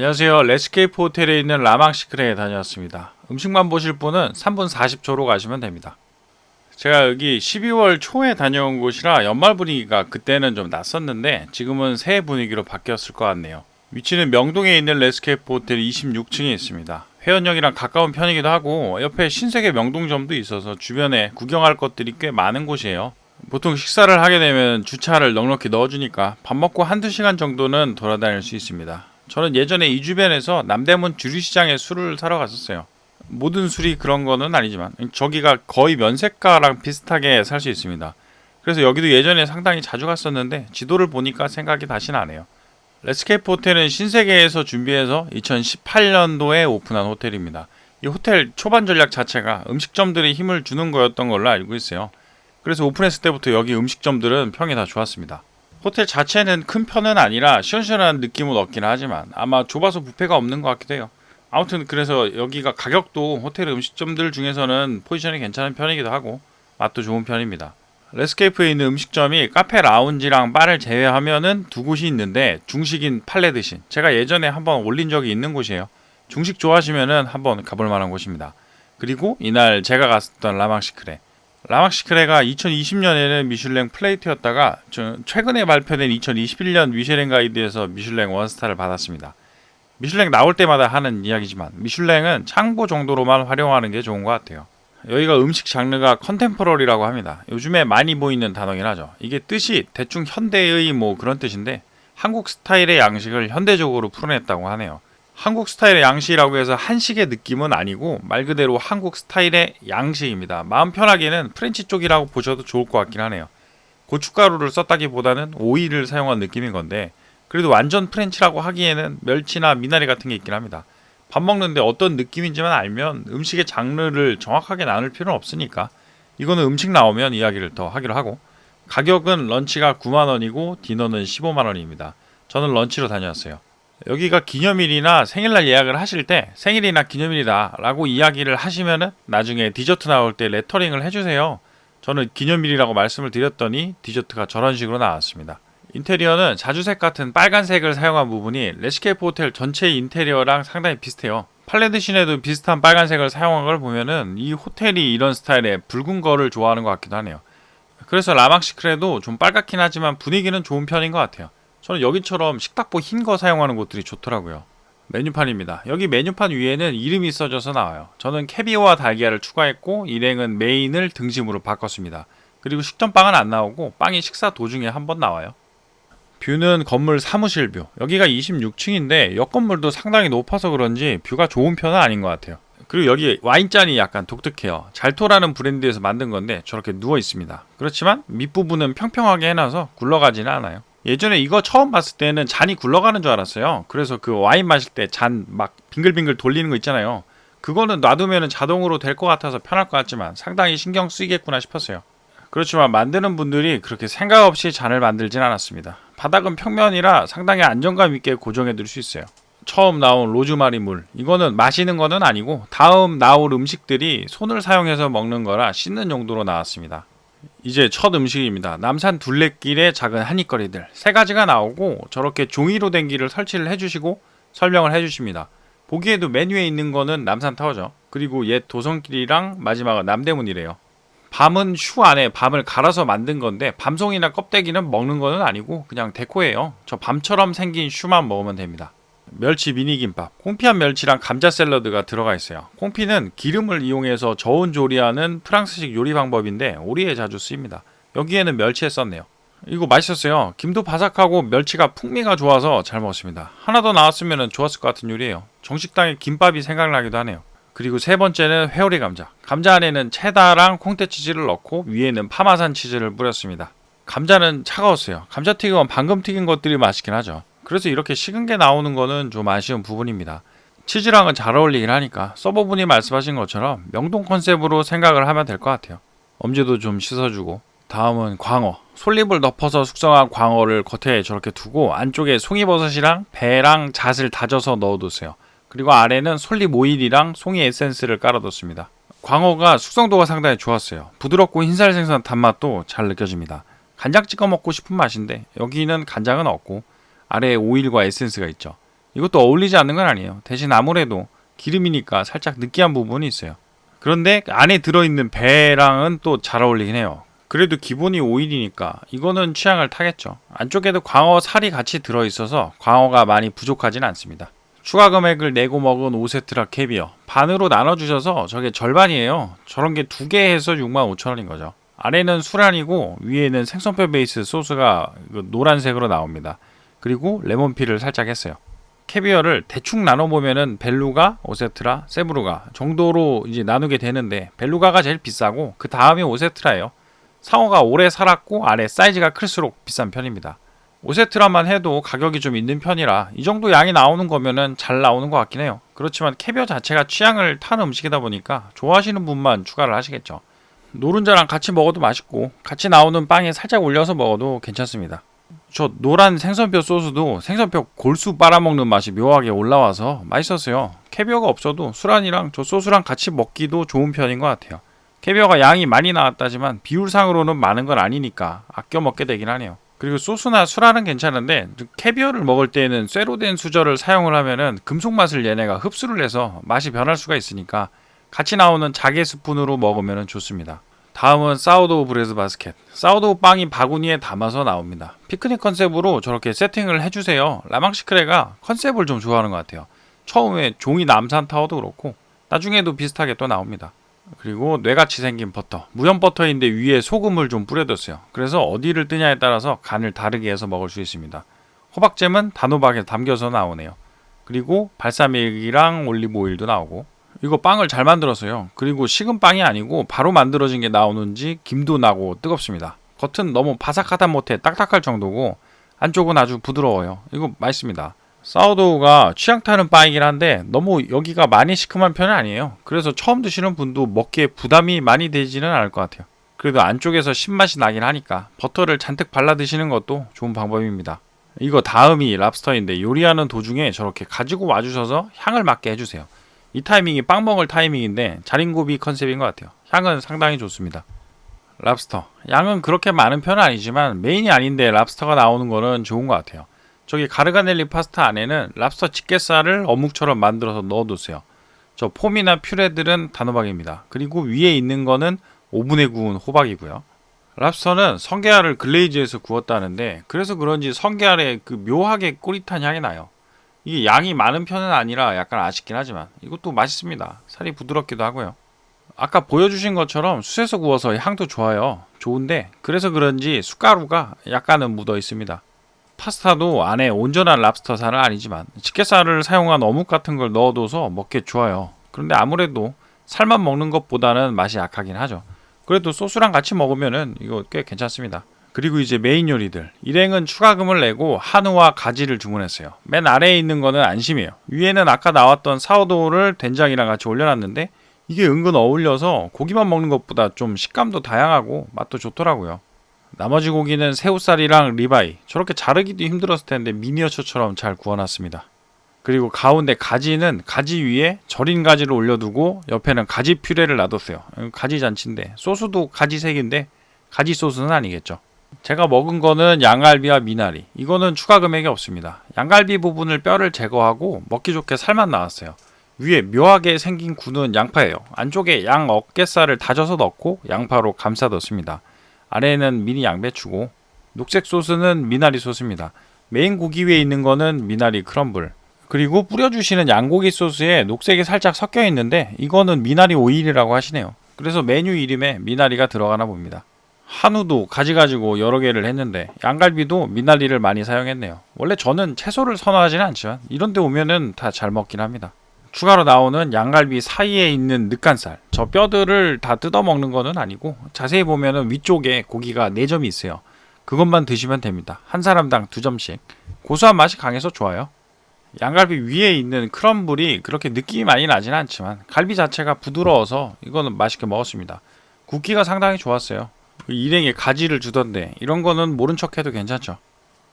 안녕하세요. 레스케이프 호텔에 있는 라망시크레에 다녀왔습니다. 음식만 보실 분은 3분 40초로 가시면 됩니다. 제가 여기 12월 초에 다녀온 곳이라 연말 분위기가 그때는 좀 낯섰는데 지금은 새해 분위기로 바뀌었을 것 같네요. 위치는 명동에 있는 레스케이프 호텔 26층에 있습니다. 회원역이랑 가까운 편이기도 하고 옆에 신세계 명동점도 있어서 주변에 구경할 것들이 꽤 많은 곳이에요. 보통 식사를 하게 되면 주차를 넉넉히 넣어주니까 밥 먹고 한두 시간 정도는 돌아다닐 수 있습니다. 저는 예전에 이 주변에서 남대문 주류시장에 술을 사러 갔었어요. 모든 술이 그런 거는 아니지만 저기가 거의 면세가랑 비슷하게 살 수 있습니다. 그래서 여기도 예전에 상당히 자주 갔었는데 지도를 보니까 생각이 다시 나네요. 레스케이프 호텔은 신세계에서 준비해서 2018년도에 오픈한 호텔입니다. 이 호텔 초반 전략 자체가 음식점들이 힘을 주는 거였던 걸로 알고 있어요. 그래서 오픈했을 때부터 여기 음식점들은 평이 다 좋았습니다. 호텔 자체는 큰 편은 아니라 시원시원한 느낌은 없긴 하지만 아마 좁아서 뷔페가 없는 것 같기도 해요. 아무튼 그래서 여기가 가격도 호텔 음식점들 중에서는 포지션이 괜찮은 편이기도 하고 맛도 좋은 편입니다. 레스케이프에 있는 음식점이 카페 라운지랑 바를 제외하면은 두 곳이 있는데 중식인 팔레드신, 제가 예전에 한번 올린 적이 있는 곳이에요. 중식 좋아하시면은 한번 가볼 만한 곳입니다. 그리고 이날 제가 갔었던 라망시크레, 라망시크레가 2020년에는 미슐랭 플레이트였다가 최근에 발표된 2021년 미슐랭 가이드에서 미슐랭 원스타를 받았습니다. 미슐랭 나올 때마다 하는 이야기지만 미슐랭은 창보 정도로만 활용하는 게 좋은 것 같아요. 여기가 음식 장르가 컨템포러리라고 합니다. 요즘에 많이 보이는 단어긴 하죠. 이게 뜻이 대충 현대의 뭐 그런 뜻인데 한국 스타일의 양식을 현대적으로 풀어냈다고 하네요. 한국 스타일의 양식이라고 해서 한식의 느낌은 아니고 말 그대로 한국 스타일의 양식입니다. 마음 편하게는 프렌치 쪽이라고 보셔도 좋을 것 같긴 하네요. 고춧가루를 썼다기보다는 오일을 사용한 느낌인 건데 그래도 완전 프렌치라고 하기에는 멸치나 미나리 같은 게 있긴 합니다. 밥 먹는데 어떤 느낌인지만 알면 음식의 장르를 정확하게 나눌 필요는 없으니까 이거는 음식 나오면 이야기를 더 하기로 하고, 가격은 런치가 9만원이고 디너는 15만원입니다. 저는 런치로 다녀왔어요. 여기가 기념일이나 생일날 예약을 하실 때 생일이나 기념일이다 라고 이야기를 하시면은 나중에 디저트 나올 때 레터링을 해주세요. 저는 기념일이라고 말씀을 드렸더니 디저트가 저런 식으로 나왔습니다. 인테리어는 자주색 같은 빨간색을 사용한 부분이 레스케이프 호텔 전체 인테리어랑 상당히 비슷해요. 팔레드신에도 비슷한 빨간색을 사용한 걸 보면은 이 호텔이 이런 스타일의 붉은 거를 좋아하는 것 같기도 하네요. 그래서 라망시크레도 좀 빨갛긴 하지만 분위기는 좋은 편인 것 같아요. 저는 여기처럼 식탁보 흰 거 사용하는 곳들이 좋더라고요. 메뉴판입니다. 여기 메뉴판 위에는 이름이 써져서 나와요. 저는 캐비어와 달걀을 추가했고 일행은 메인을 등심으로 바꿨습니다. 그리고 식전빵은 안 나오고 빵이 식사 도중에 한번 나와요. 뷰는 건물 사무실 뷰. 여기가 26층인데 옆 건물도 상당히 높아서 그런지 뷰가 좋은 편은 아닌 것 같아요. 그리고 여기 와인잔이 약간 독특해요. 잘토라는 브랜드에서 만든 건데 저렇게 누워 있습니다. 그렇지만 밑부분은 평평하게 해놔서 굴러가지는 않아요. 예전에 이거 처음 봤을 때는 잔이 굴러가는 줄 알았어요. 그래서 그 와인 마실 때 잔 막 빙글빙글 돌리는 거 있잖아요. 그거는 놔두면 자동으로 될 것 같아서 편할 것 같지만 상당히 신경 쓰이겠구나 싶었어요. 그렇지만 만드는 분들이 그렇게 생각 없이 잔을 만들진 않았습니다. 바닥은 평면이라 상당히 안정감 있게 고정해 둘 수 있어요. 처음 나온 로즈마리 물, 이거는 마시는 거는 아니고 다음 나올 음식들이 손을 사용해서 먹는 거라 씻는 용도로 나왔습니다. 이제 첫 음식입니다. 남산 둘레길의 작은 한입거리들 세 가지가 나오고 저렇게 종이로 된 길을 설치를 해주시고 설명을 해주십니다. 보기에도 메뉴에 있는 거는 남산타워죠. 그리고 옛 도성길이랑 마지막은 남대문이래요. 밤은 슈 안에 밤을 갈아서 만든 건데 밤송이나 껍데기는 먹는 거는 아니고 그냥 데코예요. 저 밤처럼 생긴 슈만 먹으면 됩니다. 멸치 미니김밥, 콩피한 멸치랑 감자 샐러드가 들어가 있어요. 콩피는 기름을 이용해서 저온 조리하는 프랑스식 요리 방법인데 오리에 자주 쓰입니다. 여기에는 멸치에 썼네요. 이거 맛있었어요. 김도 바삭하고 멸치가 풍미가 좋아서 잘 먹었습니다. 하나 더 나왔으면 좋았을 것 같은 요리예요. 정식당의 김밥이 생각나기도 하네요. 그리고 세 번째는 회오리 감자. 감자 안에는 체다랑 콩테 치즈를 넣고 위에는 파마산 치즈를 뿌렸습니다. 감자는 차가웠어요. 감자튀김은 방금 튀긴 것들이 맛있긴 하죠. 그래서 이렇게 식은 게 나오는 거는 좀 아쉬운 부분입니다. 치즈랑은 잘 어울리긴 하니까 서버분이 말씀하신 것처럼 명동 컨셉으로 생각을 하면 될 것 같아요. 엄지도 좀 씻어주고, 다음은 광어. 솔잎을 덮어서 숙성한 광어를 겉에 저렇게 두고 안쪽에 송이버섯이랑 배랑 잣을 다져서 넣어두세요. 그리고 아래는 솔잎 오일이랑 송이 에센스를 깔아뒀습니다. 광어가 숙성도가 상당히 좋았어요. 부드럽고 흰살 생선 단맛도 잘 느껴집니다. 간장 찍어 먹고 싶은 맛인데 여기는 간장은 없고 아래에 오일과 에센스가 있죠. 이것도 어울리지 않는 건 아니에요. 대신 아무래도 기름이니까 살짝 느끼한 부분이 있어요. 그런데 안에 들어있는 배랑은 또 잘 어울리긴 해요. 그래도 기본이 오일이니까 이거는 취향을 타겠죠. 안쪽에도 광어 살이 같이 들어있어서 광어가 많이 부족하진 않습니다. 추가 금액을 내고 먹은 5세트라 캐비어 반으로 나눠주셔서 저게 절반이에요. 저런 게 2개 해서 65,000원인 거죠. 아래는 수란이고 위에는 생선뼈 베이스 소스가 노란색으로 나옵니다. 그리고 레몬피를 살짝 했어요. 캐비어를 대충 나눠보면은 벨루가, 오세트라, 세브루가 정도로 이제 나누게 되는데 벨루가가 제일 비싸고 그 다음이 오세트라예요. 상어가 오래 살았고 아래 사이즈가 클수록 비싼 편입니다. 오세트라만 해도 가격이 좀 있는 편이라 이 정도 양이 나오는 거면은 잘 나오는 것 같긴 해요. 그렇지만 캐비어 자체가 취향을 타는 음식이다 보니까 좋아하시는 분만 추가를 하시겠죠. 노른자랑 같이 먹어도 맛있고 같이 나오는 빵에 살짝 올려서 먹어도 괜찮습니다. 저 노란 생선뼈 소스도 생선뼈 골수 빨아먹는 맛이 묘하게 올라와서 맛있었어요. 캐비어가 없어도 수란이랑 저 소스랑 같이 먹기도 좋은 편인 것 같아요. 캐비어가 양이 많이 나왔다지만 비율상으로는 많은 건 아니니까 아껴 먹게 되긴 하네요. 그리고 소스나 수란은 괜찮은데 캐비어를 먹을 때에는 쇠로 된 수저를 사용을 하면은 금속 맛을 얘네가 흡수를 해서 맛이 변할 수가 있으니까 같이 나오는 자개 스푼으로 먹으면 좋습니다. 다음은 사우도우 브레드 바스켓. 사우도우 빵이 바구니에 담아서 나옵니다. 피크닉 컨셉으로 저렇게 세팅을 해주세요. 라망시크레가 컨셉을 좀 좋아하는 것 같아요. 처음에 종이 남산 타워도 그렇고 나중에도 비슷하게 또 나옵니다. 그리고 뇌같이 생긴 버터. 무염 버터인데 위에 소금을 좀 뿌려뒀어요. 그래서 어디를 뜨냐에 따라서 간을 다르게 해서 먹을 수 있습니다. 호박잼은 단호박에 담겨서 나오네요. 그리고 발사믹이랑 올리브 오일도 나오고 이거 빵을 잘 만들었어요. 그리고 식은 빵이 아니고 바로 만들어진 게 나오는지 김도 나고 뜨겁습니다. 겉은 너무 바삭하다 못해 딱딱할 정도고 안쪽은 아주 부드러워요. 이거 맛있습니다. 사우도우가 취향 타는 빵이긴 한데 너무 여기가 많이 시큼한 편은 아니에요. 그래서 처음 드시는 분도 먹기에 부담이 많이 되지는 않을 것 같아요. 그래도 안쪽에서 신맛이 나긴 하니까 버터를 잔뜩 발라 드시는 것도 좋은 방법입니다. 이거 다음이 랍스터인데 요리하는 도중에 저렇게 가지고 와주셔서 향을 맡게 해주세요. 이 타이밍이 빵 먹을 타이밍인데 자린고비 컨셉인 것 같아요. 향은 상당히 좋습니다. 랍스터. 양은 그렇게 많은 편은 아니지만 메인이 아닌데 랍스터가 나오는 거는 좋은 것 같아요. 저기 가르가넬리 파스타 안에는 랍스터 집게살을 어묵처럼 만들어서 넣어뒀어요. 저 폼이나 퓨레들은 단호박입니다. 그리고 위에 있는 거는 오븐에 구운 호박이고요. 랍스터는 성게알을 글레이즈해서 구웠다는데 그래서 그런지 성게알에 그 묘하게 꼬릿한 향이 나요. 이게 양이 많은 편은 아니라 약간 아쉽긴 하지만 이것도 맛있습니다. 살이 부드럽기도 하고요. 아까 보여주신 것처럼 숯에서 구워서 향도 좋아요. 좋은데 그래서 그런지 숯가루가 약간은 묻어 있습니다. 파스타도 안에 온전한 랍스터살은 아니지만 집게살을 사용한 어묵 같은 걸 넣어둬서 먹기 좋아요. 그런데 아무래도 살만 먹는 것보다는 맛이 약하긴 하죠. 그래도 소스랑 같이 먹으면은 이거 꽤 괜찮습니다. 그리고 이제 메인 요리들. 일행은 추가금을 내고 한우와 가지를 주문했어요. 맨 아래에 있는 거는 안심이에요. 위에는 아까 나왔던 사우도우를 된장이랑 같이 올려놨는데 이게 은근 어울려서 고기만 먹는 것보다 좀 식감도 다양하고 맛도 좋더라고요. 나머지 고기는 새우살이랑 리바이. 저렇게 자르기도 힘들었을 텐데 미니어처처럼 잘 구워놨습니다. 그리고 가운데 가지는 가지 위에 절인 가지를 올려두고 옆에는 가지 퓨레를 놔뒀어요. 가지 잔치인데 소스도 가지색인데 가지 소스는 아니겠죠. 제가 먹은 거는 양갈비와 미나리. 이거는 추가 금액이 없습니다. 양갈비 부분을 뼈를 제거하고 먹기 좋게 살만 나왔어요. 위에 묘하게 생긴 굽은 양파예요. 안쪽에 양 어깨살을 다져서 넣고 양파로 감싸뒀습니다. 아래에는 미니 양배추고 녹색 소스는 미나리 소스입니다. 메인 고기 위에 있는 거는 미나리 크럼블. 그리고 뿌려주시는 양고기 소스에 녹색이 살짝 섞여 있는데 이거는 미나리 오일이라고 하시네요. 그래서 메뉴 이름에 미나리가 들어가나 봅니다. 한우도 가지가지고 여러 개를 했는데 양갈비도 미나리를 많이 사용했네요. 원래 저는 채소를 선호하지는 않지만 이런 데 오면은 다 잘 먹긴 합니다. 추가로 나오는 양갈비 사이에 있는 늑간살. 저 뼈들을 다 뜯어 먹는 거는 아니고 자세히 보면은 위쪽에 고기가 4점이 있어요. 그것만 드시면 됩니다. 한 사람당 2점씩. 고소한 맛이 강해서 좋아요. 양갈비 위에 있는 크럼블이 그렇게 느낌이 많이 나진 않지만 갈비 자체가 부드러워서 이거는 맛있게 먹었습니다. 굵기가 상당히 좋았어요. 일행에 가지를 주던데 이런 거는 모른 척해도 괜찮죠.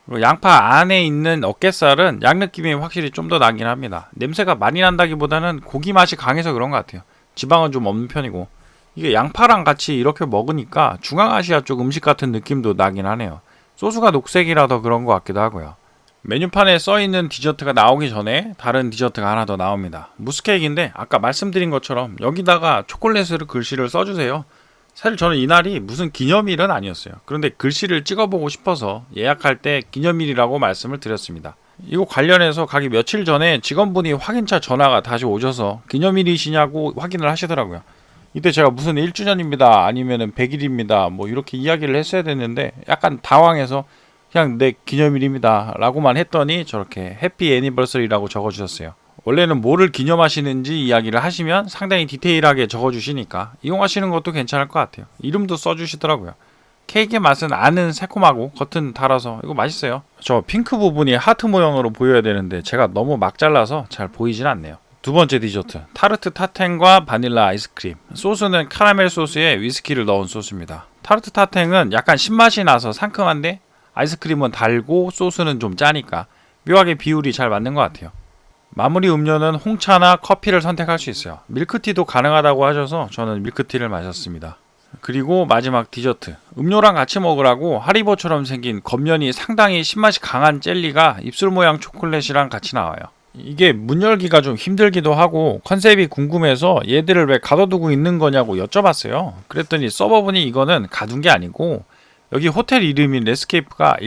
그리고 양파 안에 있는 어깨살은 양 느낌이 확실히 좀 더 나긴 합니다. 냄새가 많이 난다기보다는 고기 맛이 강해서 그런 것 같아요. 지방은 좀 없는 편이고 이게 양파랑 같이 이렇게 먹으니까 중앙아시아 쪽 음식 같은 느낌도 나긴 하네요. 소스가 녹색이라 더 그런 것 같기도 하고요. 메뉴판에 써있는 디저트가 나오기 전에 다른 디저트가 하나 더 나옵니다. 무스 케이크인데 아까 말씀드린 것처럼 여기다가 초콜릿으로 글씨를 써주세요. 사실 저는 이날이 무슨 기념일은 아니었어요. 그런데 글씨를 찍어보고 싶어서 예약할 때 기념일이라고 말씀을 드렸습니다. 이거 관련해서 가기 며칠 전에 직원분이 확인차 전화가 다시 오셔서 기념일이시냐고 확인을 하시더라고요. 이때 제가 무슨 1주년입니다 아니면은 100일입니다 뭐 이렇게 이야기를 했어야 됐는데 약간 당황해서 그냥 내 기념일입니다 라고만 했더니 저렇게 해피 애니버서리라고 적어주셨어요. 원래는 뭐를 기념하시는지 이야기를 하시면 상당히 디테일하게 적어주시니까 이용하시는 것도 괜찮을 것 같아요. 이름도 써주시더라고요. 케이크의 맛은 안은 새콤하고 겉은 달아서 이거 맛있어요. 저 핑크 부분이 하트 모양으로 보여야 되는데 제가 너무 막 잘라서 잘 보이진 않네요. 두 번째 디저트, 타르트 타탱과 바닐라 아이스크림. 소스는 카라멜 소스에 위스키를 넣은 소스입니다. 타르트 타탱은 약간 신맛이 나서 상큼한데 아이스크림은 달고 소스는 좀 짜니까 묘하게 비율이 잘 맞는 것 같아요. 마무리 음료는 홍차나 커피를 선택할 수 있어요. 밀크티도 가능하다고 하셔서 저는 밀크티를 마셨습니다. 그리고 마지막 디저트, 음료랑 같이 먹으라고 하리보처럼 생긴 겉면이 상당히 신맛이 강한 젤리가 입술 모양 초콜릿이랑 같이 나와요. 이게 문 열기가 좀 힘들기도 하고 컨셉이 궁금해서 얘들을 왜 가둬두고 있는 거냐고 여쭤봤어요. 그랬더니 서버분이 이거는 가둔 게 아니고 여기 호텔 이름인 레스케이프가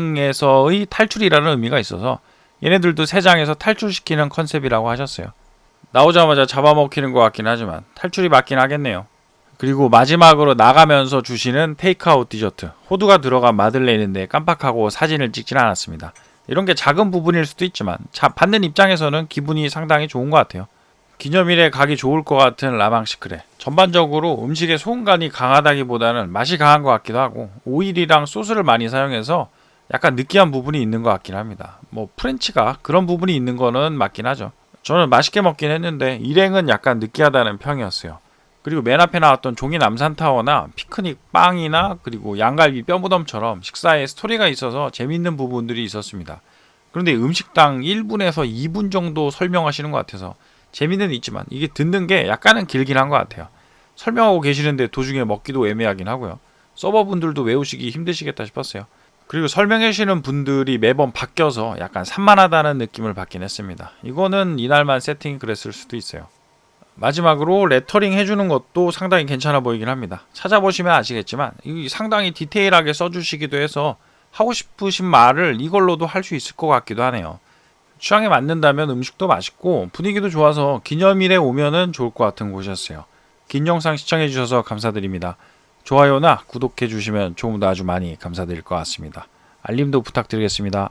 일상에서의 탈출이라는 의미가 있어서 얘네들도 세 장에서 탈출시키는 컨셉이라고 하셨어요. 나오자마자 잡아먹히는 것 같긴 하지만 탈출이 맞긴 하겠네요. 그리고 마지막으로 나가면서 주시는 테이크아웃 디저트, 호두가 들어간 마들렌인데 깜빡하고 사진을 찍진 않았습니다. 이런 게 작은 부분일 수도 있지만 받는 입장에서는 기분이 상당히 좋은 것 같아요. 기념일에 가기 좋을 것 같은 라망시크레. 전반적으로 음식의 소금간이 강하다기보다는 맛이 강한 것 같기도 하고 오일이랑 소스를 많이 사용해서 약간 느끼한 부분이 있는 것 같긴 합니다. 뭐 프렌치가 그런 부분이 있는 거는 맞긴 하죠. 저는 맛있게 먹긴 했는데 일행은 약간 느끼하다는 평이었어요. 그리고 맨 앞에 나왔던 종이 남산타워나 피크닉 빵이나 그리고 양갈비 뼈무덤처럼 식사에 스토리가 있어서 재밌는 부분들이 있었습니다. 그런데 음식당 1분에서 2분 정도 설명하시는 것 같아서 재미는 있지만 이게 듣는 게 약간은 길긴 한 것 같아요. 설명하고 계시는데 도중에 먹기도 애매하긴 하고요. 서버분들도 외우시기 힘드시겠다 싶었어요. 그리고 설명해 주시는 분들이 매번 바뀌어서 약간 산만하다는 느낌을 받긴 했습니다. 이거는 이날만 세팅이 그랬을 수도 있어요. 마지막으로 레터링 해주는 것도 상당히 괜찮아 보이긴 합니다. 찾아보시면 아시겠지만 상당히 디테일하게 써주시기도 해서 하고 싶으신 말을 이걸로도 할 수 있을 것 같기도 하네요. 취향에 맞는다면 음식도 맛있고 분위기도 좋아서 기념일에 오면은 좋을 것 같은 곳이었어요. 긴 영상 시청해주셔서 감사드립니다. 좋아요나 구독해주시면 조금 더 아주 많이 감사드릴 것 같습니다. 알림도 부탁드리겠습니다.